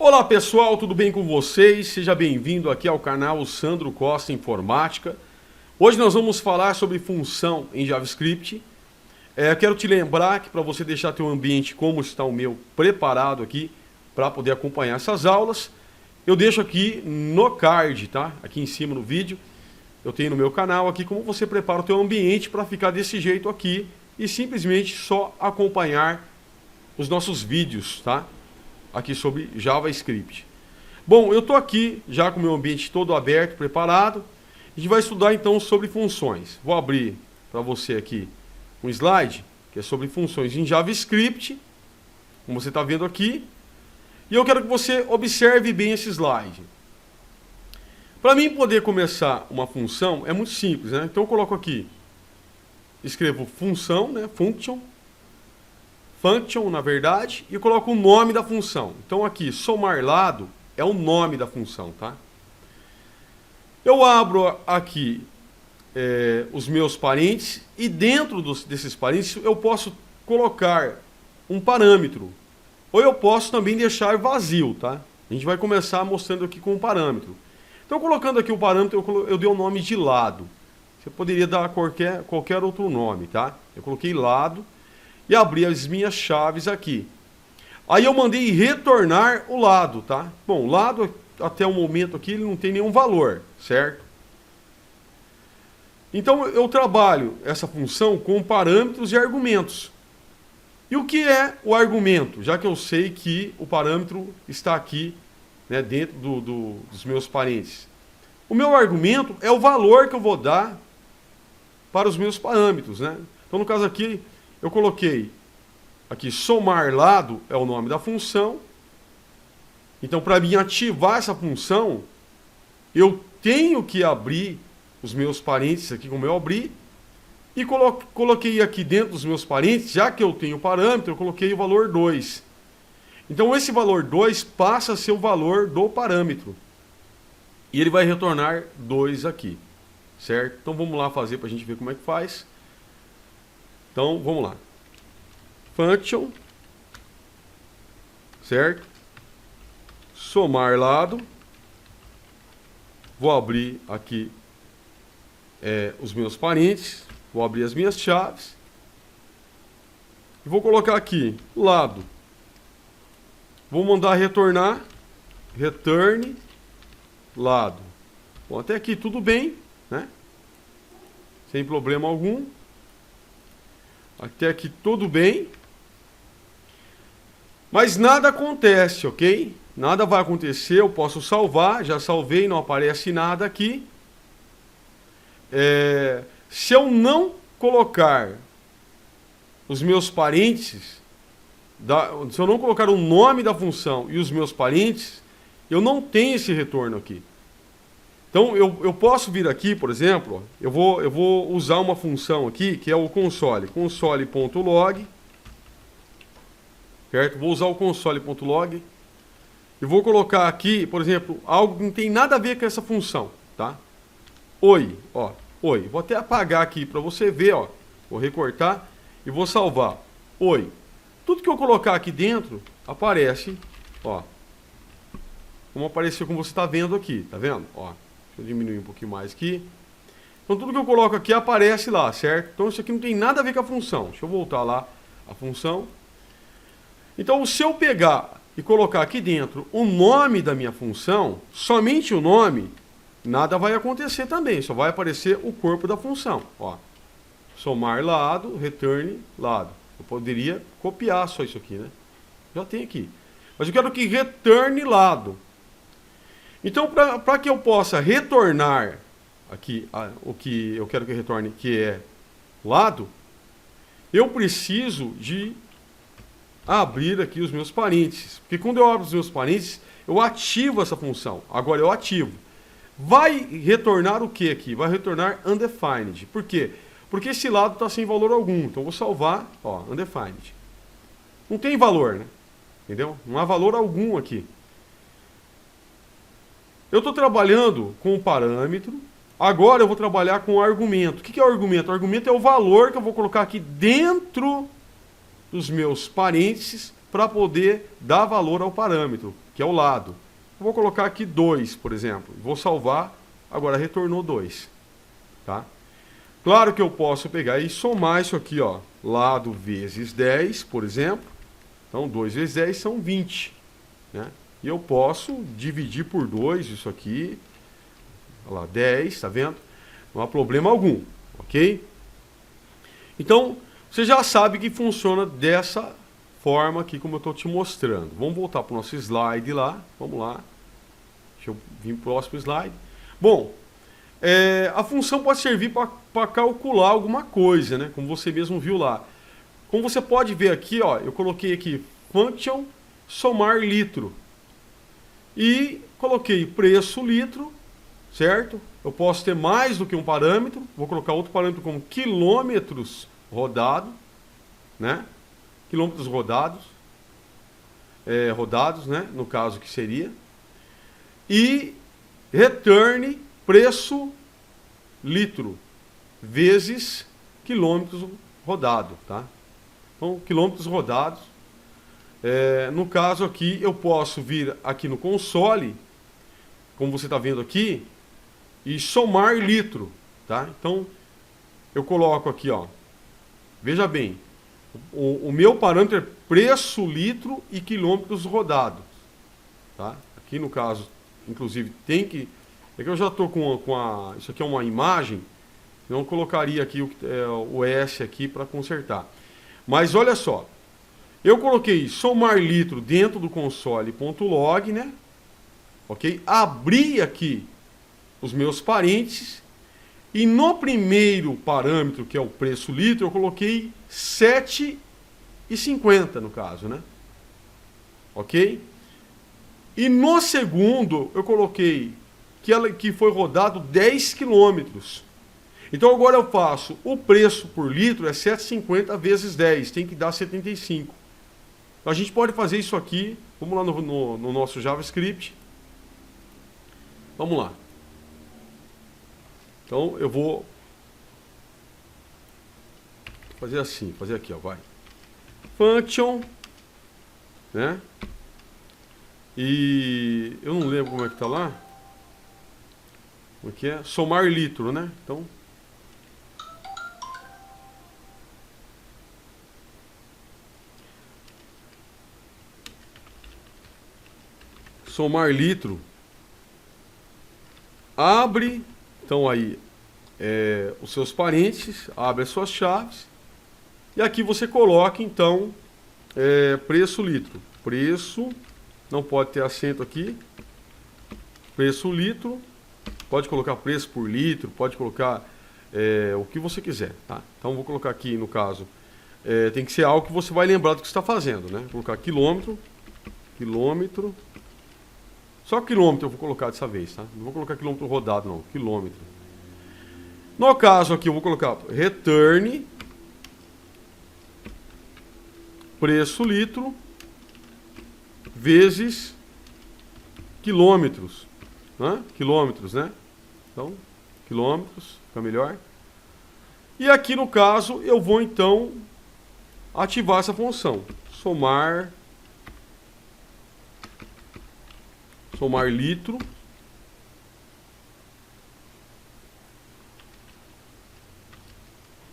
Olá pessoal, tudo bem com vocês? Seja bem-vindo aqui ao canal Sandro Costa Informática. Hoje nós vamos falar sobre função em JavaScript. Quero te lembrar que para você deixar teu ambiente como está o meu preparado aqui para poder acompanhar essas aulas, eu deixo aqui no card, tá? Aqui em cima no vídeo, eu tenho no meu canal aqui como você prepara o teu ambiente para ficar desse jeito aqui e simplesmente só acompanhar os nossos vídeos, tá? Aqui sobre JavaScript. Bom, eu estou aqui já com o meu ambiente todo aberto, preparado. A gente vai estudar então sobre funções. Vou abrir para você aqui um slide que é sobre funções em JavaScript, como você está vendo aqui. E eu quero que você observe bem esse slide. Para mim poder começar uma função é muito simples, né? Então eu coloco aqui, escrevo função, né? Function, na verdade, e coloco o nome da função. Então aqui, somar lado é o nome da função, tá? Eu abro aqui os meus parênteses e dentro desses parênteses eu posso colocar um parâmetro. Ou eu posso também deixar vazio, tá? A gente vai começar mostrando aqui com um parâmetro. Então colocando aqui o parâmetro, eu dei o nome de lado. Você poderia dar qualquer outro nome, tá? Eu coloquei lado. E abri as minhas chaves aqui. Aí eu mandei retornar o lado, tá? Bom, o lado até o momento aqui ele não tem nenhum valor, certo? Então eu trabalho essa função com parâmetros e argumentos. E o que é o argumento? Já que eu sei que o parâmetro está aqui, né, dentro dos meus parênteses. O meu argumento é o valor que eu vou dar para os meus parâmetros, né? Então no caso aqui eu coloquei aqui somar lado é o nome da função. Então, para mim ativar essa função, eu tenho que abrir os meus parênteses aqui como eu abri. E coloquei aqui dentro dos meus parênteses, já que eu tenho parâmetro, eu coloquei o valor 2. Então, esse valor 2 passa a ser o valor do parâmetro. E ele vai retornar 2 aqui, certo? Então, vamos lá fazer para a gente ver como é que faz. Então, vamos lá. Function, certo? Somar lado. Vou abrir aqui os meus parênteses. Vou abrir as minhas chaves. E vou colocar aqui, lado. Vou mandar retornar. Return, lado. Bom, até aqui tudo bem, né? Sem problema algum. Até aqui tudo bem. Mas nada acontece, ok? Nada vai acontecer, eu posso salvar. Já salvei, não aparece nada aqui. Se eu não colocar os meus parênteses, se eu não colocar o nome da função e os meus parênteses, eu não tenho esse retorno aqui. Então, eu posso vir aqui, por exemplo, eu vou usar uma função aqui, que é o console, console.log, certo? Vou usar o console.log e vou colocar aqui, por exemplo, algo que não tem nada a ver com essa função, tá? Oi, ó, oi. Vou até apagar aqui para você ver, ó. Vou recortar e vou salvar. Oi. Tudo que eu colocar aqui dentro, aparece, ó. Como apareceu, como você está vendo aqui, tá vendo? Ó. Deixa eu diminuir um pouquinho mais aqui. Então tudo que eu coloco aqui aparece lá, certo? Então isso aqui não tem nada a ver com a função. Deixa eu voltar lá a função. Então se eu pegar e colocar aqui dentro o nome da minha função, somente o nome, nada vai acontecer também. Só vai aparecer o corpo da função. Ó. Somar lado, return lado. Eu poderia copiar só isso aqui, né? Já tem aqui. Mas eu quero que returne lado. Então, para que eu possa retornar aqui o que eu quero que retorne, que é lado, eu preciso de abrir aqui os meus parênteses. Porque quando eu abro os meus parênteses, eu ativo essa função. Agora eu ativo. Vai retornar o que aqui? Vai retornar undefined. Por quê? Porque esse lado está sem valor algum. Então eu vou salvar, ó, undefined. Não tem valor, né? Entendeu? Não há valor algum aqui. Eu estou trabalhando com um parâmetro, agora eu vou trabalhar com um argumento. O que é o argumento? O argumento é o valor que eu vou colocar aqui dentro dos meus parênteses para poder dar valor ao parâmetro. que é o lado. Eu vou colocar aqui 2, por exemplo. Vou salvar, agora retornou 2. Tá? Claro que eu posso pegar e somar isso aqui, ó, lado vezes 10, por exemplo. Então, 2 vezes 10 são 20. Né? E eu posso dividir por 2 isso aqui. Olha lá, 10, tá vendo? Não há problema algum, ok? Então, você já sabe que funciona dessa forma aqui como eu estou te mostrando. Vamos voltar para o nosso slide lá. Vamos lá. Deixa eu vir para o próximo slide. Bom, a função pode servir para calcular alguma coisa, né? Como você mesmo viu lá. Como você pode ver aqui, ó, eu coloquei aqui function somar litro. E coloquei preço litro, certo? Eu posso ter mais do que um parâmetro. Vou colocar outro parâmetro como quilômetros rodado, né? Quilômetros rodados. Rodados, né? No caso que seria. E return preço litro vezes quilômetros rodado, tá? Então, quilômetros rodados. No caso aqui, eu posso vir aqui no console, como você está vendo aqui, e somar litro, tá? Então, eu coloco aqui, ó. Veja bem, o meu parâmetro é preço litro e quilômetros rodados, tá? Aqui no caso, inclusive, tem que... É que eu já estou com a... Isso aqui é uma imagem, então eu colocaria aqui o S aqui para consertar. Mas olha só, eu coloquei somar litro dentro do console.log, né? Ok? Abri aqui os meus parênteses e no primeiro parâmetro, que é o preço litro, eu coloquei 7,50 no caso, né? Ok? E no segundo, eu coloquei que foi rodado 10 quilômetros. Então agora eu faço, o preço por litro é 7,50 vezes 10, tem que dar 75. Então a gente pode fazer isso aqui, vamos lá no nosso JavaScript. Vamos lá. Então eu vou fazer assim, fazer aqui, ó, vai. Function, né? E eu não lembro como é que tá lá. Como é que é? Somar litro, né? Então somar litro, abre, então aí, os seus parênteses, abre as suas chaves, e aqui você coloca, então, preço litro. Preço, não pode ter acento aqui, preço litro, pode colocar preço por litro, pode colocar o que você quiser, tá? Então, vou colocar aqui, no caso, tem que ser algo que você vai lembrar do que você está fazendo, né? Vou colocar quilômetro, quilômetro. Só quilômetro eu vou colocar dessa vez, tá? Não vou colocar quilômetro rodado, não. Quilômetro. No caso aqui, eu vou colocar return preço litro vezes quilômetros. Né? Quilômetros, né? Então, quilômetros, fica melhor. E aqui no caso, eu vou então ativar essa função. Somar litro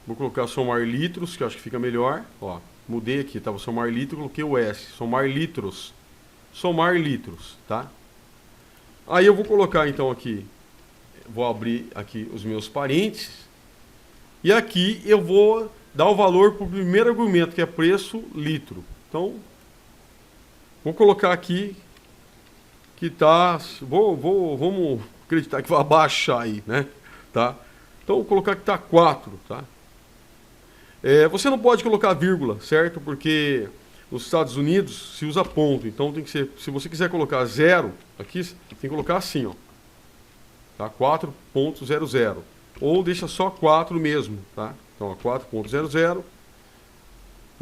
vou colocar somar litros, que eu acho que fica melhor. Ó, mudei aqui, tava somar litro, coloquei o S, somar litros, tá? Aí eu vou colocar então aqui, vou abrir aqui os meus parênteses e aqui eu vou dar o valor para o primeiro argumento, que é preço litro. Então vou colocar aqui que tá, vamos acreditar que vai abaixar aí, né? Tá? Então, vou colocar que tá 4, tá? Você não pode colocar vírgula, certo? Porque nos Estados Unidos se usa ponto, então tem que ser, se você quiser colocar 0 aqui, tem que colocar assim, ó. Tá? 4.00. Ou deixa só 4 mesmo, tá? Então, ó, 4.00. Vou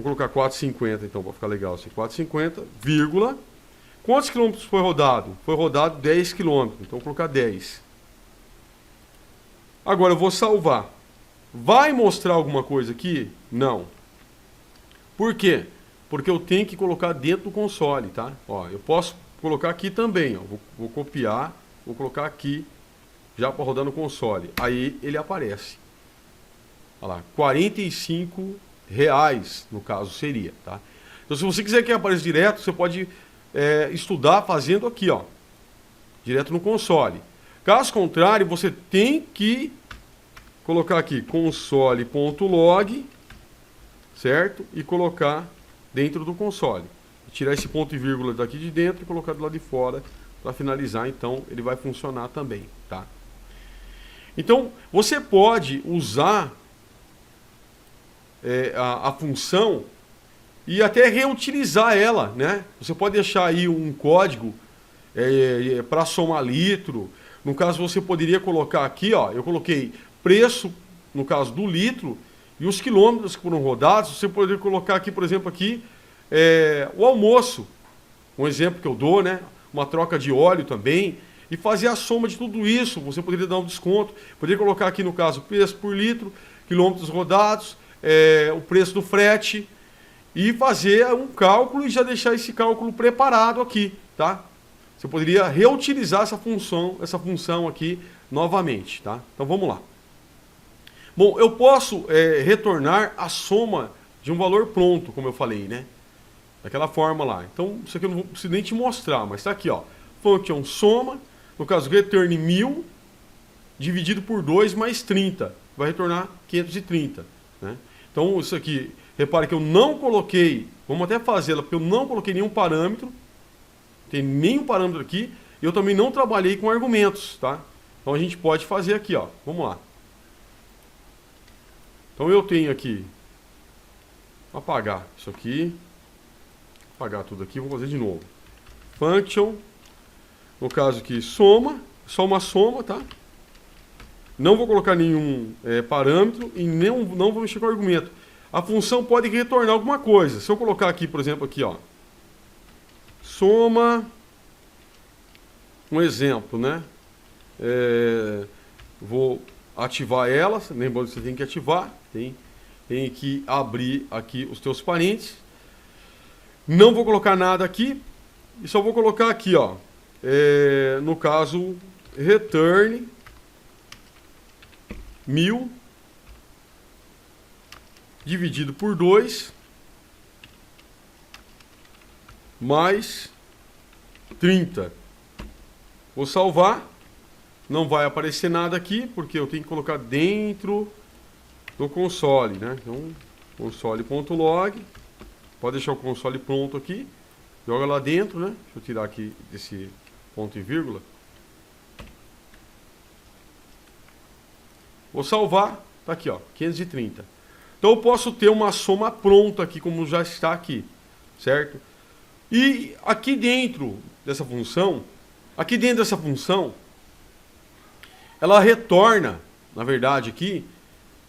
colocar 4,50 então, para ficar legal assim. 4,50, vírgula. Quantos quilômetros foi rodado? Foi rodado 10 quilômetros, então vou colocar 10. Agora eu vou salvar. Vai mostrar alguma coisa aqui? Não. Por quê? Porque eu tenho que colocar dentro do console, tá? Ó, eu posso colocar aqui também, ó. Vou copiar, vou colocar aqui, já para rodar no console. Aí ele aparece. Olha lá, R$ 45, no caso seria, tá? Então se você quiser que apareça direto, você pode estudar fazendo aqui, ó, direto no console. Caso contrário, você tem que colocar aqui console.log, certo? E colocar dentro do console. Tirar esse ponto e vírgula daqui de dentro e colocar do lado de fora para finalizar, então ele vai funcionar também, tá? Então, você pode usar a função e até reutilizar ela, né? Você pode deixar aí um código para somar litro. No caso, você poderia colocar aqui, ó, eu coloquei preço, no caso do litro, e os quilômetros que foram rodados. Você poderia colocar aqui, por exemplo, aqui, o almoço, um exemplo que eu dou, né? Uma troca de óleo também, e fazer a soma de tudo isso. Você poderia dar um desconto, poderia colocar aqui, no caso, preço por litro, quilômetros rodados, o preço do frete, e fazer um cálculo e já deixar esse cálculo preparado aqui, tá? Você poderia reutilizar essa função aqui novamente, tá? Então vamos lá. Bom, eu posso retornar a soma de um valor pronto, como eu falei, né? Daquela forma lá. Então, isso aqui eu não preciso nem te mostrar, mas está aqui, ó. Function soma, no caso, return 1000, dividido por 2 mais 30. Vai retornar 530, né? Então, isso aqui, repare que eu não coloquei, vamos até fazê-la, porque eu não coloquei nenhum parâmetro, tem nenhum parâmetro aqui, e eu também não trabalhei com argumentos, tá? Então, a gente pode fazer aqui, ó. Vamos lá. Então, eu tenho aqui, vou apagar isso aqui, apagar tudo aqui, vou fazer de novo. Function, no caso aqui, soma, só uma soma, tá? Não vou colocar nenhum parâmetro e não vou mexer com o argumento. A função pode retornar alguma coisa. Se eu colocar aqui, por exemplo, aqui, ó, soma, um exemplo, né? Vou ativar ela, lembrando que você tem que ativar, tem que abrir aqui os teus parênteses. Não vou colocar nada aqui, e só vou colocar aqui, ó, no caso, return 1000 dividido por 2 mais 30. Vou salvar. Não vai aparecer nada aqui, porque eu tenho que colocar dentro do console, né? Então, console.log. Pode deixar o console pronto aqui. Joga lá dentro, né? Deixa eu tirar aqui esse ponto e vírgula. Vou salvar. Tá aqui, ó, 530. Então eu posso ter uma soma pronta aqui, como já está aqui, certo? E aqui dentro dessa função, ela retorna, na verdade aqui,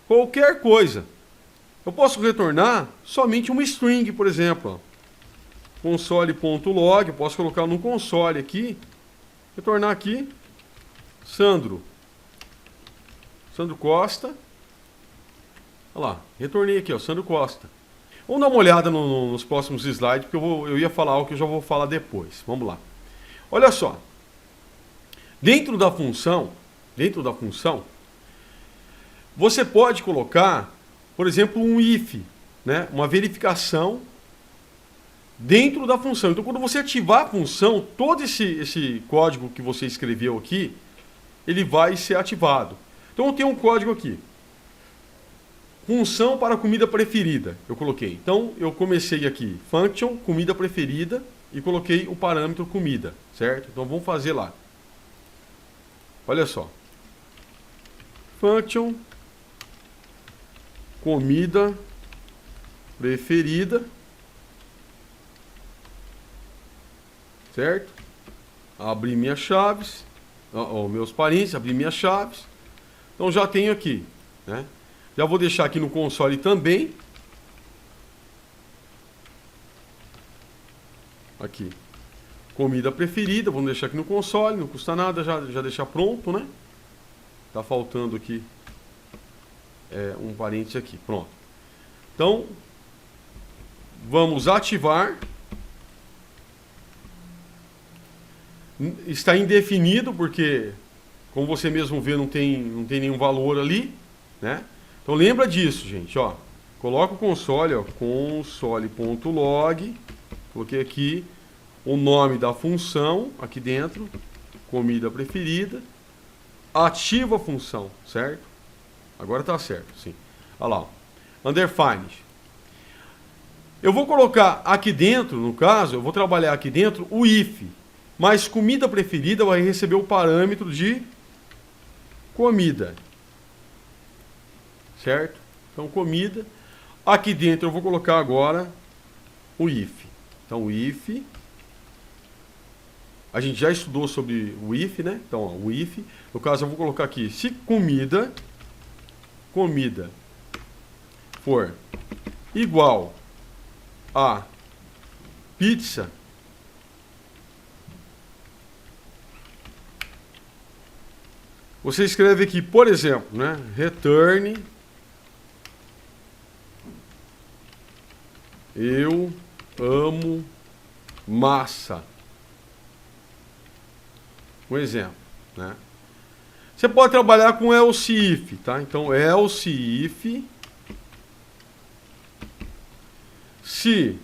qualquer coisa. Eu posso retornar somente uma string, por exemplo. Console.log, eu posso colocar no console aqui, retornar aqui, Sandro Costa. Olha lá, retornei aqui, ó, Sandro Costa. Vamos dar uma olhada nos próximos slides, porque eu ia falar algo que eu já vou falar depois. Vamos lá. Olha só. Dentro da função, você pode colocar, por exemplo, um if, né? Uma verificação dentro da função. Então, quando você ativar a função, todo esse código que você escreveu aqui, ele vai ser ativado. Então, eu tenho um código aqui. Função para comida preferida, eu coloquei. Então, eu comecei aqui, function, comida preferida, e coloquei o parâmetro comida, certo? Então, vamos fazer lá. Olha só. Function, comida preferida, certo? Abri minhas chaves, meus parênteses, abri minhas chaves. Então, já tenho aqui, né? Já vou deixar aqui no console também. Aqui. Comida preferida, vamos deixar aqui no console, não custa nada já deixar pronto, né? Tá faltando aqui um parênteses aqui, pronto. Então, vamos ativar está indefinido, porque, como você mesmo vê, não tem nenhum valor ali, né? Então lembra disso, gente, ó. Coloca o console, ó, console.log, coloquei aqui o nome da função aqui dentro, comida preferida, ativa a função, certo? Agora tá certo, sim. Olha lá, ó. Undefined. Eu vou colocar aqui dentro, no caso, eu vou trabalhar aqui dentro o if, mas comida preferida vai receber o parâmetro de comida, certo? Então, comida. Aqui dentro eu vou colocar agora o if. Então, o if. A gente já estudou sobre o if, né? Então, ó, o if. No caso, eu vou colocar aqui, se comida for igual a pizza, você escreve aqui, por exemplo, né? Return eu amo massa. Um exemplo, né? Você pode trabalhar com else if, tá? Então, else if, se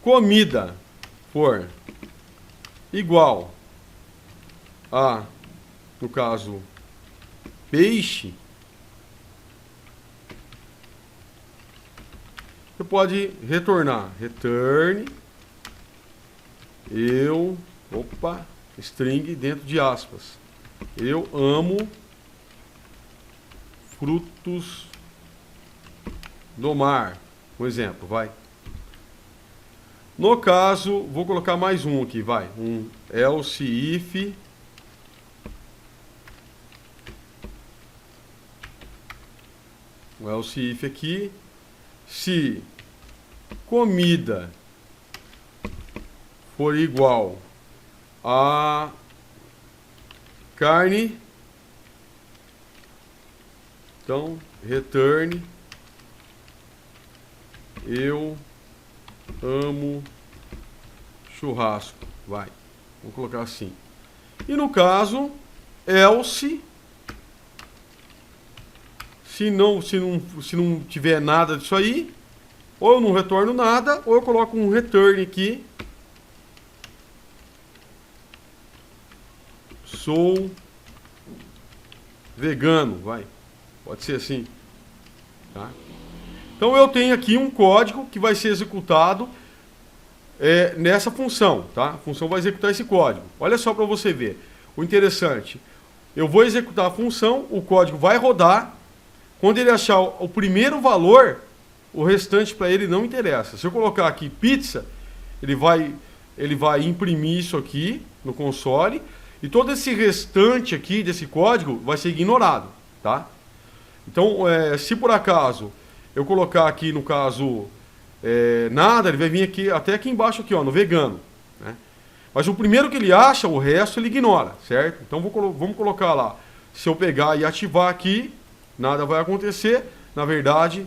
comida for igual a, no caso, peixe, você pode retornar, return, string dentro de aspas, eu amo frutos do mar, um exemplo, vai. No caso, vou colocar mais um aqui, vai, um else if, um else if aqui, se comida for igual a carne, então return eu amo churrasco, vai, vou colocar assim. E no caso else, se não tiver nada disso aí, ou eu não retorno nada, ou eu coloco um return aqui, sou vegano, vai, pode ser assim, tá? Então eu tenho aqui um código que vai ser executado nessa função, tá? A função vai executar esse código. Olha só para você ver. O interessante, eu vou executar a função, o código vai rodar. Quando ele achar o primeiro valor, o restante para ele não interessa. Se eu colocar aqui pizza, ele vai imprimir isso aqui no console e todo esse restante aqui desse código vai ser ignorado, tá? Então, se por acaso eu colocar aqui, no caso, nada, ele vai vir aqui, até aqui embaixo, aqui, ó, no vegano, né? Mas o primeiro que ele acha, o resto ele ignora, certo? Então vamos colocar lá, se eu pegar e ativar aqui, nada vai acontecer, na verdade,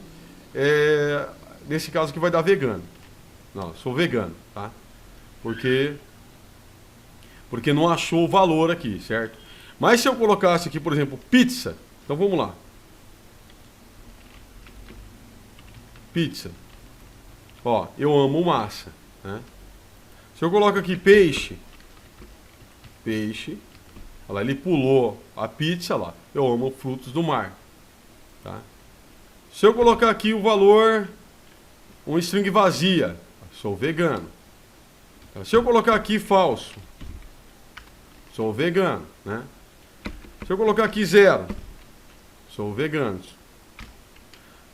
nesse caso aqui vai dar vegano. Não, eu sou vegano, tá? Porque não achou o valor aqui, certo? Mas se eu colocasse aqui, por exemplo, pizza, então vamos lá. Pizza. Ó, eu amo massa, né? Se eu coloco aqui peixe, olha lá, ele pulou a pizza lá. Eu amo frutos do mar, tá? Se eu colocar aqui o valor, um string vazia, sou vegano. Se eu colocar aqui falso, sou vegano, né? Se eu colocar aqui 0, sou vegano.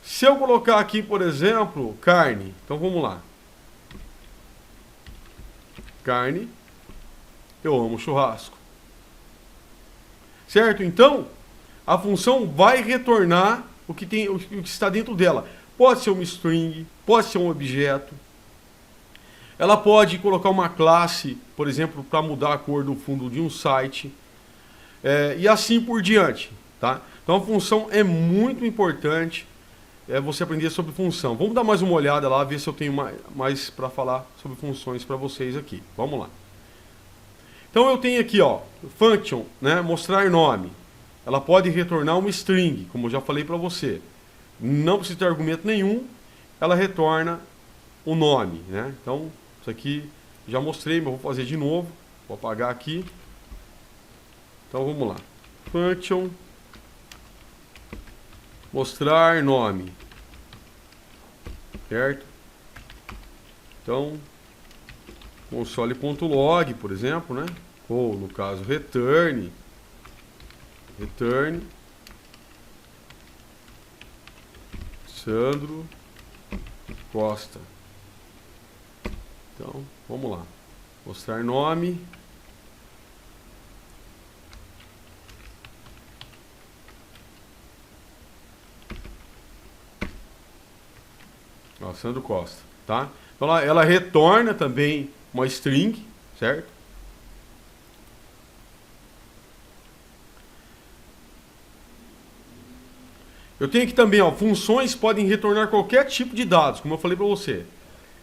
Se eu colocar aqui, por exemplo, carne, então vamos lá. Carne, eu amo churrasco. Certo? Então, a função vai retornar o que está dentro dela. Pode ser uma string, pode ser um objeto. Ela pode colocar uma classe, por exemplo, para mudar a cor do fundo de um site. E assim por diante, tá? Então a função é muito importante. Você aprender sobre função. Vamos dar mais uma olhada lá, ver se eu tenho mais para falar sobre funções para vocês aqui. Vamos lá. Então eu tenho aqui, ó, function, né, mostrar nome. Ela pode retornar uma string, como eu já falei para você. Não precisa ter argumento nenhum, ela retorna o nome, né? Então, isso aqui já mostrei, mas vou fazer de novo. Vou apagar aqui. Então vamos lá. Function mostrar nome. Certo? Então, console.log, por exemplo, né? Ou no caso return Sandro Costa. Então, vamos lá. Mostrar nome. Ó, Sandro Costa, tá? Então ela retorna também uma string, certo? Eu tenho aqui também, ó, funções podem retornar qualquer tipo de dados, como eu falei para você.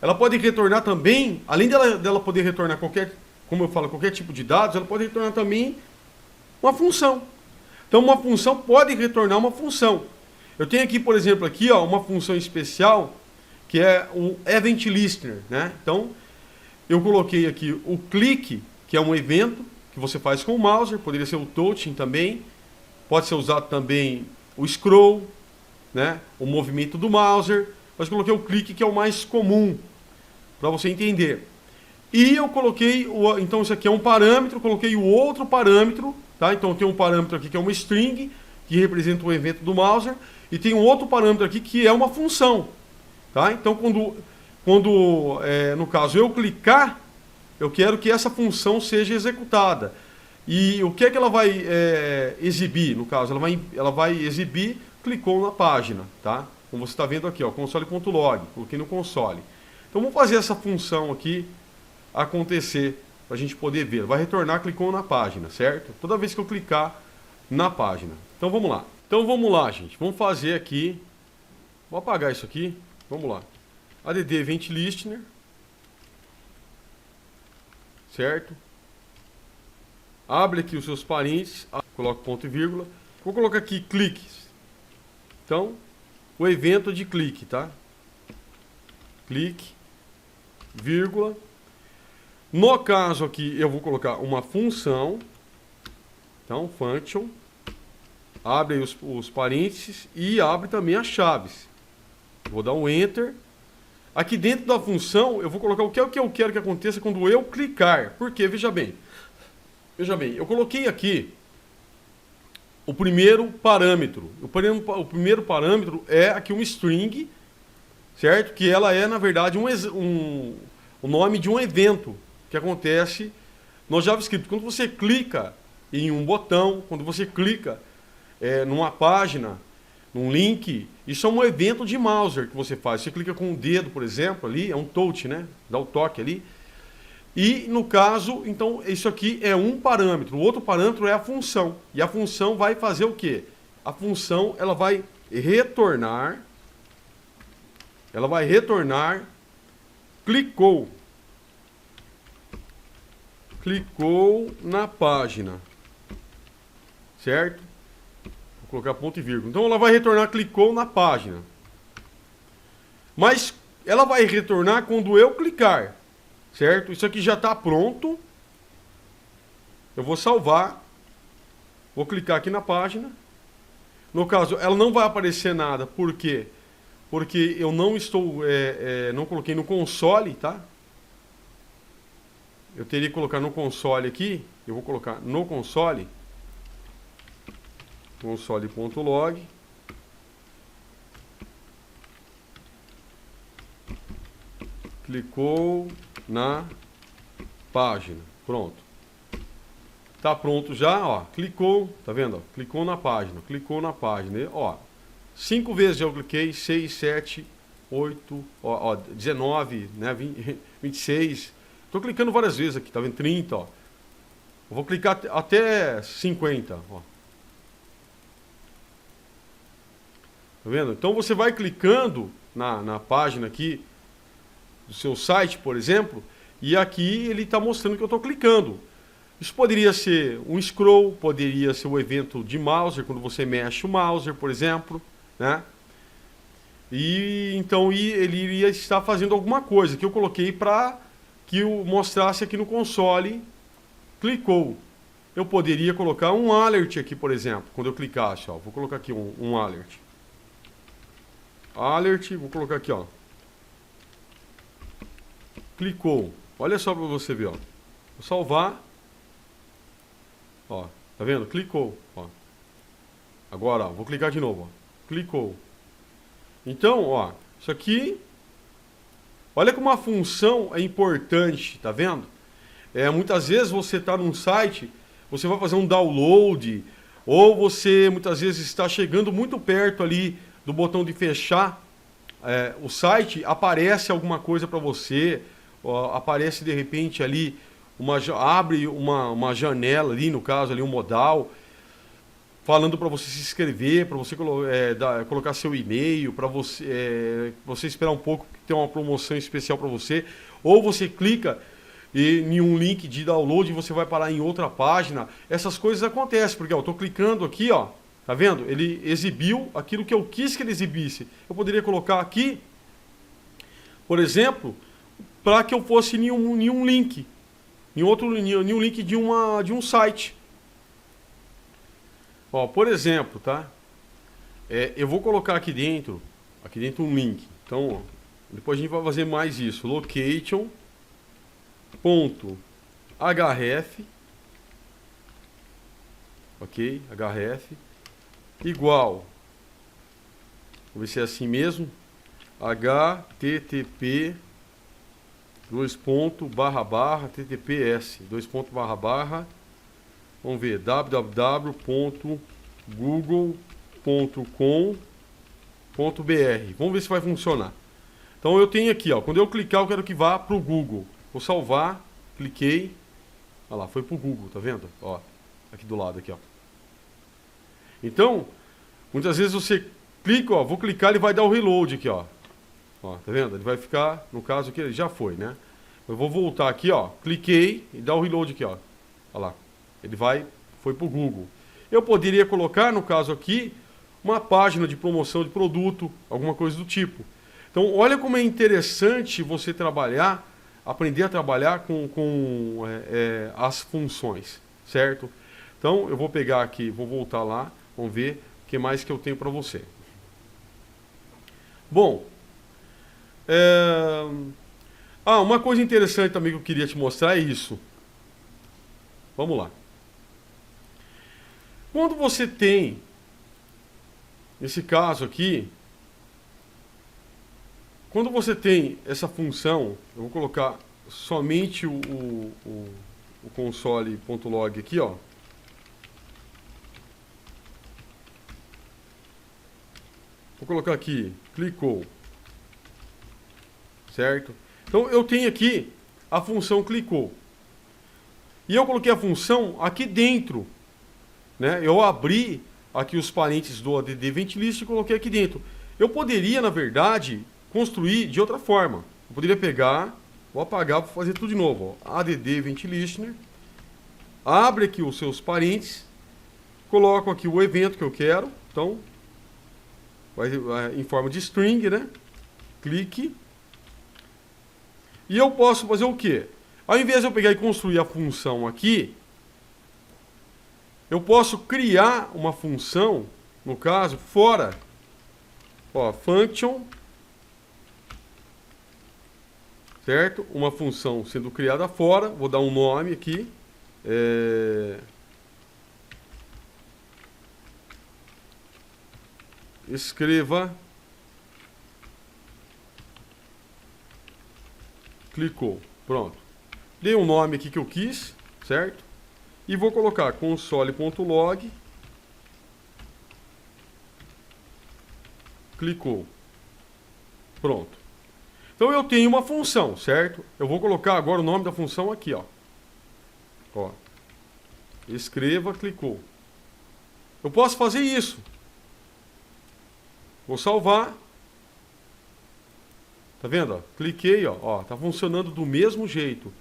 Ela pode retornar também, além dela poder retornar qualquer, como eu falo, qualquer tipo de dados, ela pode retornar também uma função. Então uma função pode retornar uma função. Eu tenho aqui, por exemplo, aqui, ó, uma função especial que é o event listener, né? Então eu coloquei aqui o clique, que é um evento que você faz com o mouse, poderia ser o touching também, pode ser usado também o scroll, né? O movimento do mouse, mas coloquei o clique, que é o mais comum para você entender. E eu coloquei, então isso aqui é um parâmetro, coloquei o outro parâmetro, tá? Então tem um parâmetro aqui que é uma string, que representa o evento do mouse, e tem um outro parâmetro aqui que é uma função, tá? Então no caso eu clicar, eu quero que essa função seja executada. E o que é que ela vai exibir? No caso, ela vai exibir, clicou na página, tá? Como você está vendo aqui, ó, console.log, coloquei no console. Então vamos fazer essa função aqui acontecer, para a gente poder ver. Vai retornar, clicou na página, certo? Toda vez que eu clicar na página. Então vamos lá. Então vamos lá, gente. Vamos fazer aqui. Vou apagar isso aqui. Vamos lá. add event listener. Certo? Abre aqui os seus parênteses, coloca ponto e vírgula. Vou colocar aqui cliques. Então, o evento de clique, tá? Clique, vírgula. No caso aqui, eu vou colocar uma função. Então, function. Abre aí os parênteses e abre também as chaves. Vou dar um enter. Aqui dentro da função, eu vou colocar o que eu quero que aconteça quando eu clicar. Por quê? Veja bem, eu coloquei aqui o primeiro parâmetro. O primeiro parâmetro é aqui uma string, certo? Que ela é, na verdade, o nome de um evento que acontece no JavaScript. Quando você clica em um botão, quando você clica numa página, num link, isso é um evento de mouse que você faz. Você clica com o dedo, por exemplo, ali, é um touch, né? Dá o toque ali. E, no caso, então, isso aqui é um parâmetro. O outro parâmetro é a função. E a função vai fazer o quê? A função, ela vai retornar, clicou na página, certo? Vou colocar ponto e vírgula. Então ela vai retornar, clicou na página. Mas ela vai retornar quando eu clicar, certo? Isso aqui já está pronto. Eu vou salvar. Vou clicar aqui na página. No caso, ela não vai aparecer nada. Por quê? Porque eu não estou, não coloquei no console, tá? Eu teria que colocar no console aqui. Eu vou colocar no console. Console.log. Clicou na página. Pronto. Tá pronto já, ó. Clicou, tá vendo? Ó? Clicou na página, E, ó. 5 vezes eu cliquei, 6, 7, 8, ó, 19, né, 20, 26. Tô clicando várias vezes aqui, tá vendo? 30, ó. Eu vou clicar até 50, ó. Tá vendo? Então você vai clicando na página aqui do seu site, por exemplo, e aqui ele está mostrando que eu estou clicando. Isso poderia ser um scroll, poderia ser o evento de Mauser, quando você mexe o Mauser, por exemplo, né? E então ele iria estar fazendo alguma coisa que eu coloquei para que eu mostrasse aqui no console. Clicou. Eu poderia colocar um alert aqui, por exemplo, quando eu clicasse, ó. Vou colocar aqui um alert. Alert, vou colocar aqui, ó. Clicou. Olha só para você ver, ó. Vou salvar. Ó, tá vendo? Clicou, ó. Agora, ó, vou clicar de novo, ó. Clicou. Então, ó, isso aqui, olha como a função é importante, tá vendo? Muitas vezes você está num site, você vai fazer um download, ou você muitas vezes está chegando muito perto ali do botão de fechar o site, aparece alguma coisa para você, ó, aparece de repente ali, abre uma janela ali, no caso ali um modal, falando para você se inscrever, para você colocar seu e-mail, para você esperar um pouco que tem uma promoção especial para você, ou você clica em um link de download e você vai parar em outra página. Essas coisas acontecem, porque eu estou clicando aqui, ó, tá vendo? Ele exibiu aquilo que eu quis que ele exibisse. Eu poderia colocar aqui, por exemplo, para que eu fosse em um link, em um link de um site. Ó, por exemplo, tá? Eu vou colocar aqui dentro um link. Então, ó, depois a gente vai fazer mais isso. Location.href, ok? href igual, vou ver se é assim mesmo, http //ttps vamos ver, www.google.com.br. Vamos ver se vai funcionar. Então eu tenho aqui, ó, quando eu clicar eu quero que vá para o Google. Vou salvar, cliquei, olha lá, foi para o Google, tá vendo? Ó, aqui do lado aqui, ó. Então, muitas vezes você clica, ó, vou clicar, ele vai dar o reload aqui, ó. Ó, tá vendo? Ele vai ficar, no caso aqui, ele já foi, né? Eu vou voltar aqui, ó, cliquei e dá o reload aqui, ó. Olha lá. Ele foi para o Google. Eu poderia colocar, no caso aqui, uma página de promoção de produto, alguma coisa do tipo. Então, olha como é interessante você aprender a trabalhar com as funções, certo? Então, eu vou pegar aqui, vou voltar lá, vamos ver o que mais que eu tenho para você. Bom, uma coisa interessante também que eu queria te mostrar é isso. Vamos lá. Quando você tem, nesse caso aqui, quando você tem essa função, eu vou colocar somente o console.log aqui, ó. Vou colocar aqui, clicou, certo? Então eu tenho aqui a função clicou. E eu coloquei a função aqui dentro, né? Eu abri aqui os parênteses do add ventlist e coloquei aqui dentro. Eu poderia, na verdade, construir de outra forma. Eu poderia pegar, vou apagar, vou fazer tudo de novo. Ó. Add ventlistener, abre aqui os seus parênteses, coloco aqui o evento que eu quero. Então, vai em forma de string, né? Clique. E eu posso fazer o quê? Ao invés de eu pegar e construir a função aqui, eu posso criar uma função, no caso, fora. Ó, function, certo? Uma função sendo criada fora, vou dar um nome aqui. Escreva. Clicou, pronto. Dei um nome aqui que eu quis, certo? E vou colocar console.log. Clicou. Pronto. Então eu tenho uma função, certo? Eu vou colocar agora o nome da função aqui, ó. Ó. Escreva, clicou. Eu posso fazer isso. Vou salvar. Tá vendo? Ó? Cliquei, ó. Tá funcionando do mesmo jeito.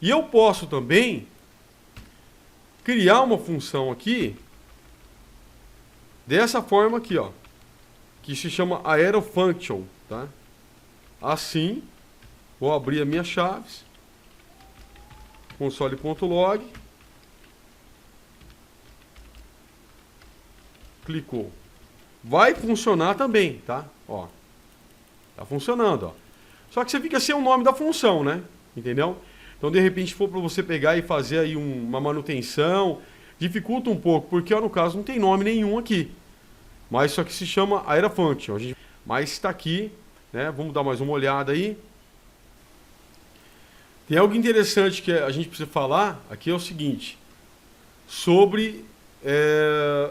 E eu posso também criar uma função aqui dessa forma aqui, ó, que se chama AeroFunction, tá? Assim, vou abrir as minhas chaves, console.log, clicou. Vai funcionar também, tá? Ó, tá funcionando, ó. Só que você fica sem o nome da função, né? Entendeu? Então, de repente, for para você pegar e fazer aí uma manutenção, dificulta um pouco, porque, ó, no caso, não tem nome nenhum aqui. Mas isso aqui se chama AeroFunction. Mas está aqui, né? Vamos dar mais uma olhada aí. Tem algo interessante que a gente precisa falar aqui, é o seguinte, sobre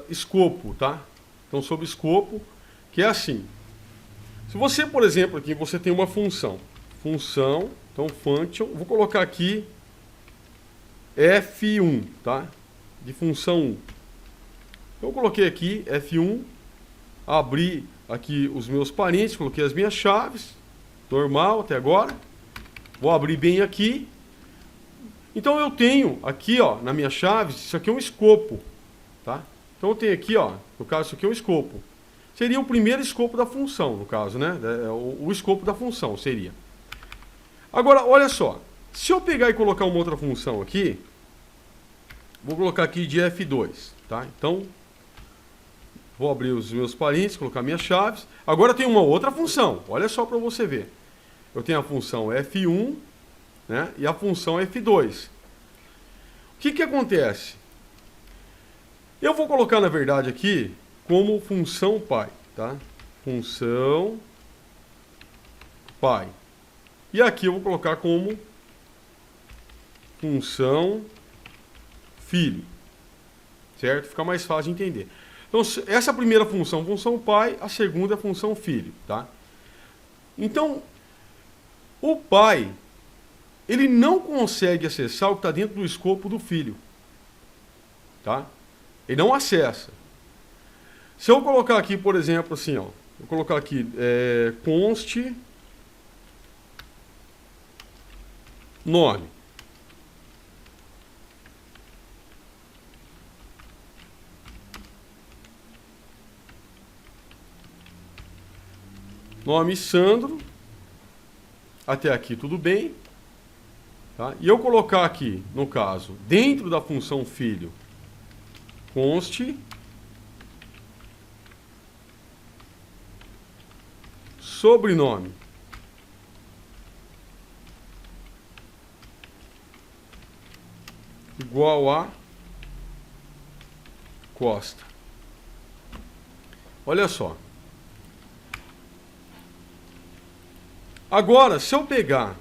escopo, tá? Então, sobre escopo, que é assim. Se você, por exemplo, aqui você tem uma função, então function, vou colocar aqui F1, tá? De função 1. Eu coloquei aqui F1, abri aqui os meus parênteses, coloquei as minhas chaves, normal até agora. Vou abrir bem aqui. Então eu tenho aqui, ó, na minha chave, isso aqui é um escopo, tá? Então eu tenho aqui, ó, no caso isso aqui é um escopo. Seria o primeiro escopo da função, no caso, né? O escopo da função seria. Agora, olha só. Se eu pegar e colocar uma outra função aqui, vou colocar aqui de F2, tá? Então, vou abrir os meus parênteses, colocar minhas chaves. Agora tem uma outra função, olha só para você ver. Eu tenho a função F1, né? E a função F2. O que que acontece? Eu vou colocar, na verdade, aqui como função pai, tá? Função pai. E aqui eu vou colocar como função filho. Certo? Fica mais fácil de entender. Então, essa primeira função, função pai, a segunda é função filho, tá? Então, o pai, ele não consegue acessar o que está dentro do escopo do filho, tá? Ele não acessa. Se eu colocar aqui, por exemplo, assim, ó, vou colocar aqui, const nome. Nome Sandro. Até aqui tudo bem. Tá? E eu colocar aqui, no caso, dentro da função filho, const sobrenome. Igual a Costa. Olha só. Agora, se eu pegar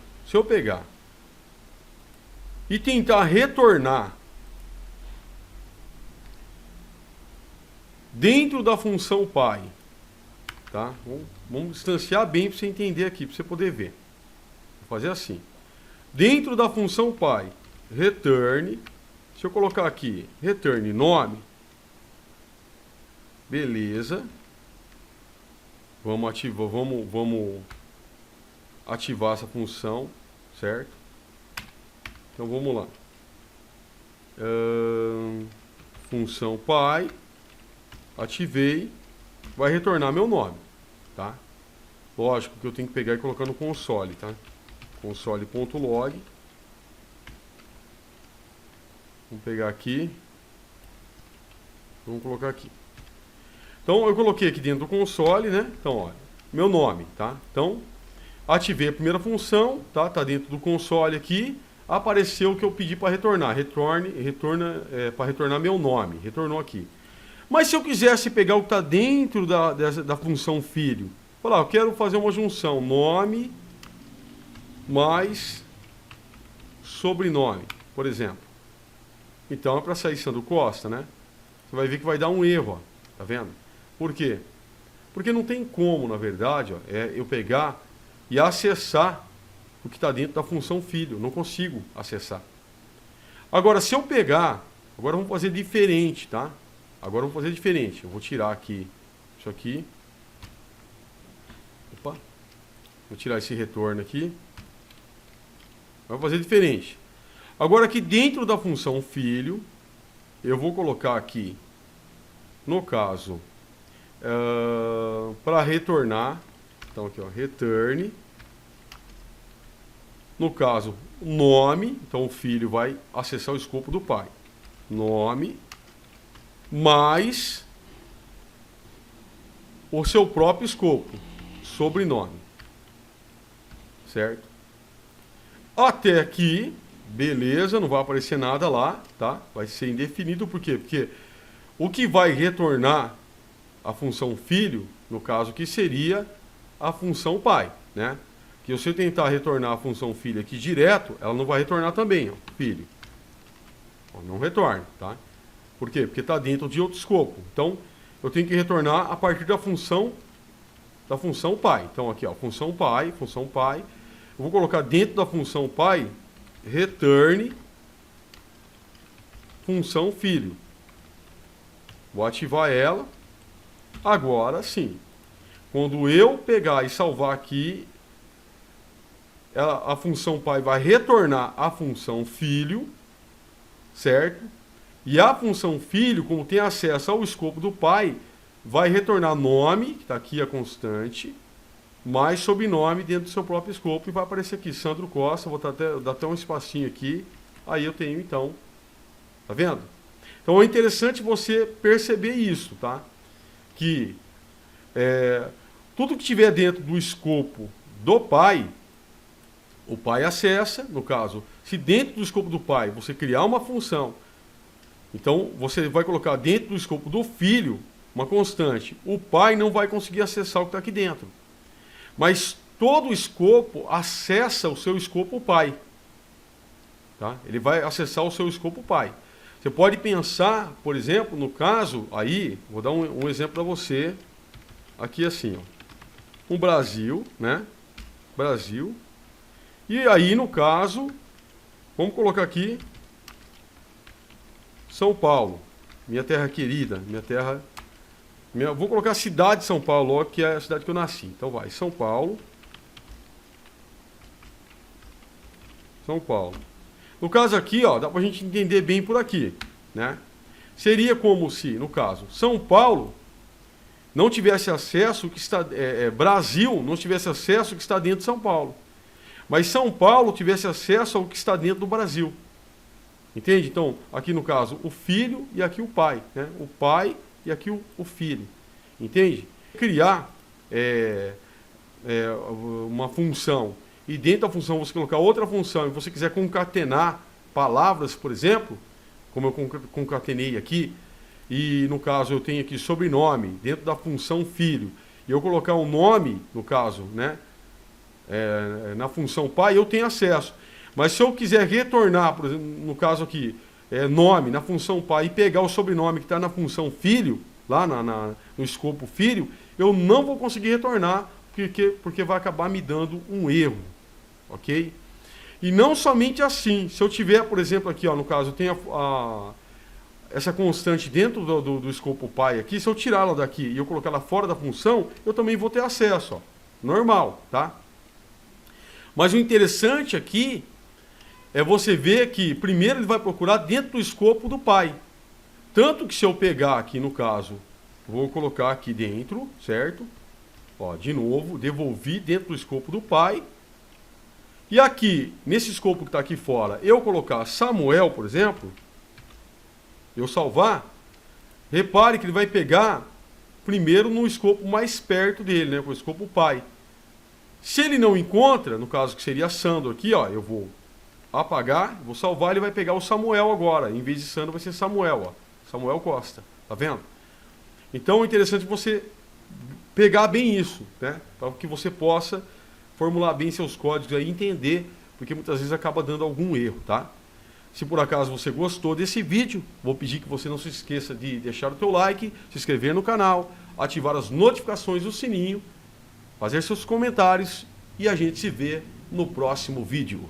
e tentar retornar dentro da função pai, tá? Vamos distanciar bem para você entender aqui, para você poder ver. Vou fazer assim. Dentro da função pai, return, se eu colocar aqui, return nome, beleza. Vamos ativar essa função, certo? Então vamos lá. Função pai, ativei, vai retornar meu nome, tá? Lógico que eu tenho que pegar e colocar no console, tá? Console.log. Vamos pegar aqui. Vamos colocar aqui. Então eu coloquei aqui dentro do console, né? Então, olha, meu nome, tá? Então, ativei a primeira função, tá? Tá dentro do console aqui. Apareceu o que eu pedi para retornar. Para retornar meu nome. Retornou aqui. Mas se eu quisesse pegar o que está dentro da função filho, falar, eu quero fazer uma junção nome mais sobrenome, por exemplo. Então é para sair Sandro Costa, né? Você vai ver que vai dar um erro, ó. Tá vendo? Por quê? Porque não tem como, na verdade, ó, eu pegar e acessar o que está dentro da função filho. Não consigo acessar. Agora, se eu pegar... Agora vamos fazer diferente, tá? Agora vamos fazer diferente. Eu vou tirar aqui isso aqui. Opa. Vou tirar esse retorno aqui. Vamos fazer diferente. Agora aqui dentro da função filho, eu vou colocar aqui, no caso, para retornar. Então aqui, ó, return. No caso, nome. Então o filho vai acessar o escopo do pai. Nome mais o seu próprio escopo, sobrenome. Certo? Até aqui, beleza, não vai aparecer nada lá, tá? Vai ser indefinido, por quê? Porque o que vai retornar a função filho, no caso que seria a função pai, né? Que se eu tentar retornar a função filho aqui direto, ela não vai retornar também, ó, filho. Ó, não retorna, tá? Por quê? Porque está dentro de outro escopo. Então, eu tenho que retornar a partir da função pai. Então, aqui, ó, função pai. Eu vou colocar dentro da função pai, return, função filho. Vou ativar ela. Agora sim. Quando eu pegar e salvar aqui, a função pai vai retornar a função filho, certo? E a função filho, como tem acesso ao escopo do pai, vai retornar nome, que está aqui a constante, mais sobrenome dentro do seu próprio escopo, e vai aparecer aqui, Sandro Costa. Vou dar até um espacinho aqui, aí eu tenho então, tá vendo? Então é interessante você perceber isso, tá? Que tudo que tiver dentro do escopo do pai, o pai acessa. No caso, se dentro do escopo do pai você criar uma função, então você vai colocar dentro do escopo do filho uma constante. O pai não vai conseguir acessar o que está aqui dentro. Mas todo o escopo acessa o seu escopo pai. Tá? Ele vai acessar o seu escopo pai. Você pode pensar, por exemplo, no caso, aí, vou dar um exemplo para você, aqui assim, ó, um Brasil, né? Brasil. E aí, no caso, vamos colocar aqui São Paulo, minha terra querida, vou colocar a cidade de São Paulo, ó, que é a cidade que eu nasci. Então vai, São Paulo. São Paulo. No caso aqui, ó, dá pra gente entender bem por aqui, né? Seria como se, no caso, São Paulo não tivesse acesso ao que está... Brasil não tivesse acesso ao que está dentro de São Paulo. Mas São Paulo tivesse acesso ao que está dentro do Brasil. Entende? Então, aqui no caso, o filho e aqui o pai, né? O pai e aqui o filho. Entende? Criar uma função, e dentro da função você colocar outra função, e você quiser concatenar palavras, por exemplo, como eu concatenei aqui, e no caso eu tenho aqui sobrenome, dentro da função filho, e eu colocar um nome, no caso, né? Na função pai, eu tenho acesso. Mas se eu quiser retornar, por exemplo, no caso aqui, nome na função pai, e pegar o sobrenome que está na função filho, lá no escopo filho, eu não vou conseguir retornar, porque vai acabar me dando um erro, ok? E não somente assim, se eu tiver, por exemplo, aqui, ó, no caso, eu tenho essa constante dentro do escopo pai aqui, se eu tirar ela daqui e eu colocar ela fora da função, eu também vou ter acesso, ó, normal, tá? Mas o interessante aqui é você ver que primeiro ele vai procurar dentro do escopo do pai. Tanto que se eu pegar aqui no caso, vou colocar aqui dentro, certo? Ó, de novo, devolvi dentro do escopo do pai. E aqui, nesse escopo que está aqui fora, eu colocar Samuel, por exemplo, eu salvar, repare que ele vai pegar primeiro no escopo mais perto dele, né? Com o escopo pai. Se ele não encontra, no caso que seria Sandro aqui, ó, eu vou apagar, vou salvar, ele vai pegar o Samuel agora. Em vez de Sandro vai ser Samuel, ó. Samuel Costa, tá vendo? Então é interessante você pegar bem isso, né? Para que você possa formular bem seus códigos aí e entender, porque muitas vezes acaba dando algum erro, tá? Se por acaso você gostou desse vídeo, vou pedir que você não se esqueça de deixar o teu like, se inscrever no canal, ativar as notificações do sininho, fazer seus comentários e a gente se vê no próximo vídeo.